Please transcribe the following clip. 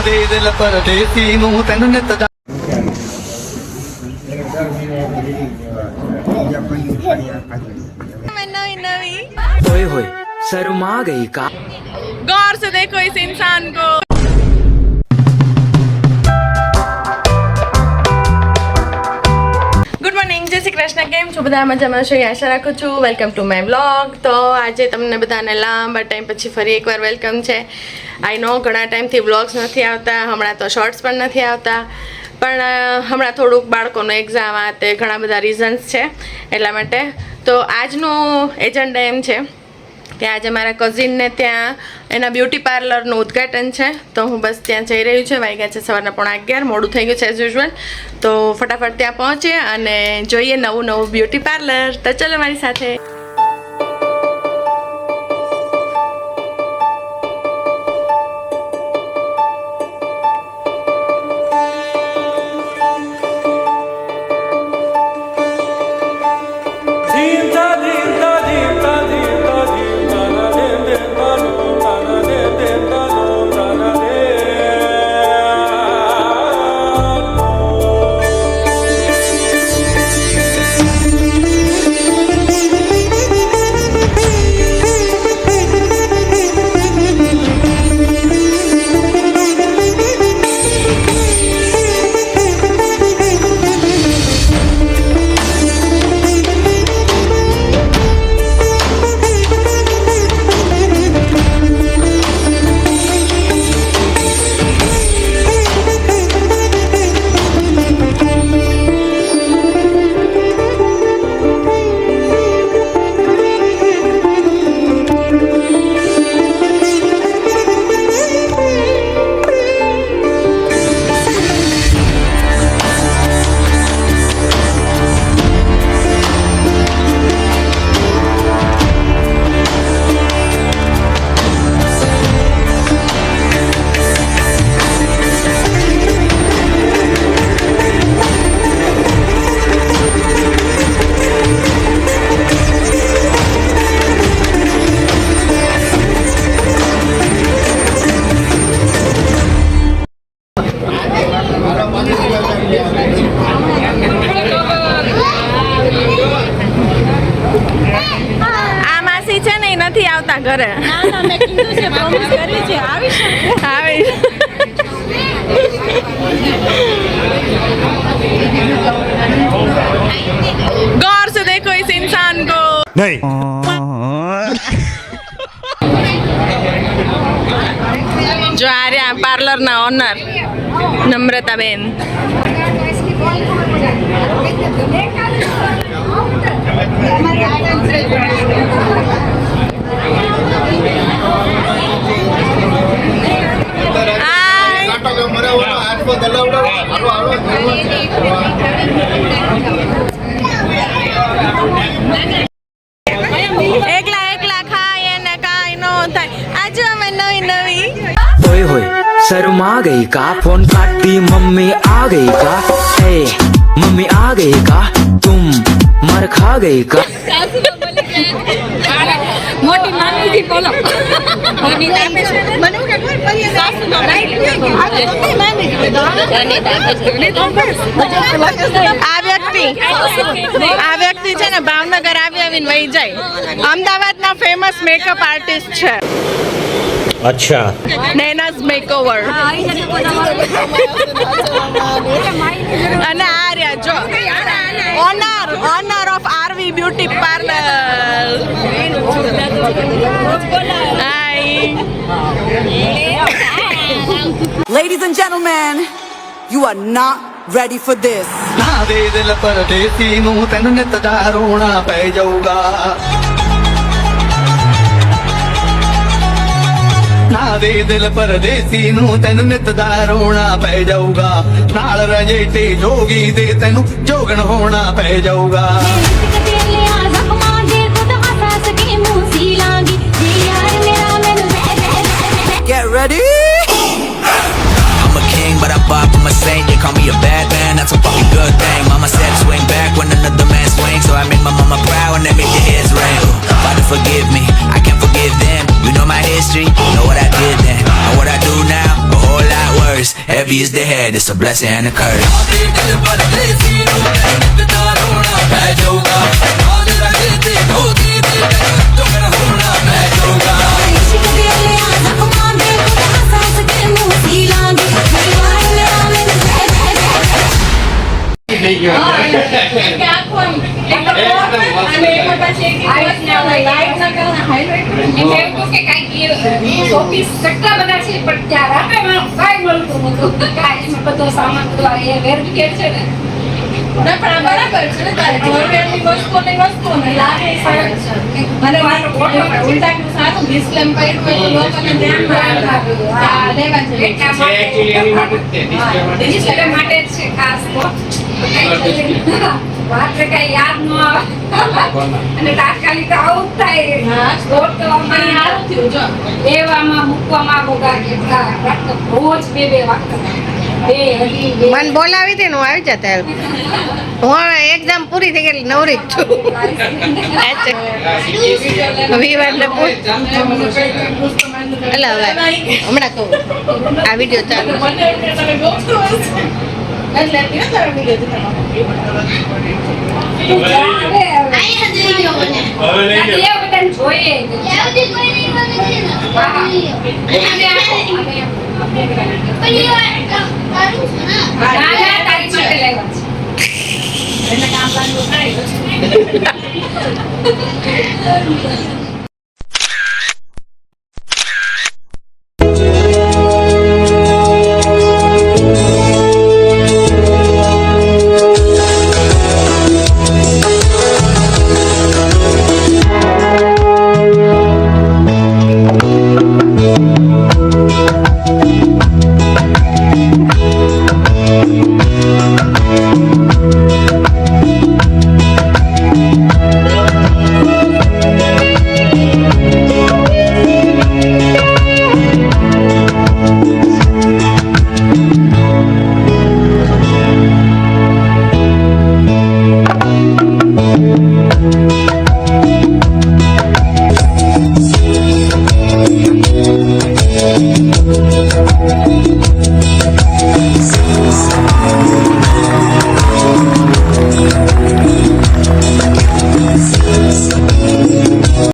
ਦੇ ਦਿਲ ਪਰਦੇਸੀ ਨੂੰ ਤੈਨੂੰ ਨਿਤ नवी ओए होए शर्मा गई का। गौर से देखो इस इंसान को। ગુડ મોર્નિંગ, જય શ્રી કૃષ્ણ. કેમ છો બધા? મજામાં છો? આશા રાખું છું. Welcome to my blog. તો આજે તમને બધાને લાંબા ટાઈમ પછી ફરી એકવાર વેલકમ છે. આઈ નો ઘણા ટાઈમથી વ્લોગ્સ નથી આવતા, હમણાં તો શોર્ટ્સ પણ નથી આવતા, પણ હમણાં થોડુંક બાળકોનો એક્ઝામ આ તે ઘણા બધા રીઝન્સ છે એટલા માટે. તો આજનું એજન્ડા એમ છે કે આજે મારા કઝિનને ત્યાં એના બ્યુટી પાર્લરનું ઉદ્ઘાટન છે, તો હું બસ ત્યાં જઈ રહ્યું છે. વાગ્યા છે સવારના 11:15, મોડું થઈ ગયું છે એઝ યુઝ્યુઅલ. તો ફટાફટ ત્યાં પહોંચીએ અને જોઈએ નવું બ્યુટી પાર્લર. તો ચલો મારી સાથે. નથી આવતા ઘરે. गौर से देखो इस इंसान को. नहीं जो आ रहा पार्लर ना ओनर नम्रताबेन. એકલા ખાય ને કાઈ નો થાય. આજે અમે નવી ओए होए शर्मा गई का। फोन काट दी मम्मी आ गई का। हे मम्मी आ गई का। तुम मर खा गई का। મોટી મામીજી બોલો આ વ્યક્તિ છે ને ભાવનગર આવીને વહી જાય. અમદાવાદના ફેમસ મેકઅપ આર્ટિસ્ટ છે. अच्छा નૈનાઝ મેકઓવર. અને આ રહ્યા જો owner of RV beauty parlour. Ladies and gentlemen, you are not ready for this. ਨਾ ਦੇ ਦਿਲ ਪਰਦੇਸੀ ਨੂੰ ਤੈਨੂੰ ਨਿਤ ਦਾ ਰੋਣਾ ਪੈ ਜਾਊਗਾ. ਨਾ ਦੇ ਦਿਲ ਪਰਦੇਸੀ ਨੂੰ ਤੈਨੂੰ ਨਿਤ ਦਾ ਰੋਣਾ ਪੈ ਜਾਊਗਾ. ਨਾਲ ਰਜੇ ਤੇ ਜੋਗੀ ਦੇ ਤੈਨੂੰ ਜੋਗਣ ਹੋਣਾ ਪੈ ਜਾਊਗਾ. Get ready. I'm a king, but I pop, I'm a saint. They call me a bad man, that's a fucking good thing. Mama said swing back when another man swings, so I made my mama proud and they make the heads ring. Father forgive me, I can't forgive them. You know my history, know what I did then, and what I do now, a whole lot worse. heavy is the head, it's a blessing and a curse. કેટલા બધા છે પણ ત્યાં રાતે કાંઈ મળતું નતું કાંઈ બધો સામાન બધો એ વેરવિખેર છે ને ના પણ આ બરાબર છે ને તારે જરૂરિયાતની વસ્તુઓને લાગે સરસ છે અને મારો ઉલટાનું સારું ડિસ્ક્લેમ કર્યું હોય તો લોકોને ધ્યાનમાં આવે આ લેવા છે એટલા માટે જ છે ખાસ તો રાત્રે કઈ યાદ ન આવે અને તાત્કાલિક આવું જ થાય પણ સારું થયું જો એવામાં મૂકવામાં બોગા કેટલા રોજ બે વખત મને બોલાવી હતી ને હું આવી જતા હું એક્ઝામ પૂરી થઈ ગઈ નવરી જ છું વિવાદને એટલે હવે હમણાં કહું આ વિડીયો ચાલુ એટલે તારા વિડીયો જોઈએ તારી માટે લેવા છે એટલે કામ લાગતું થાય Thank you.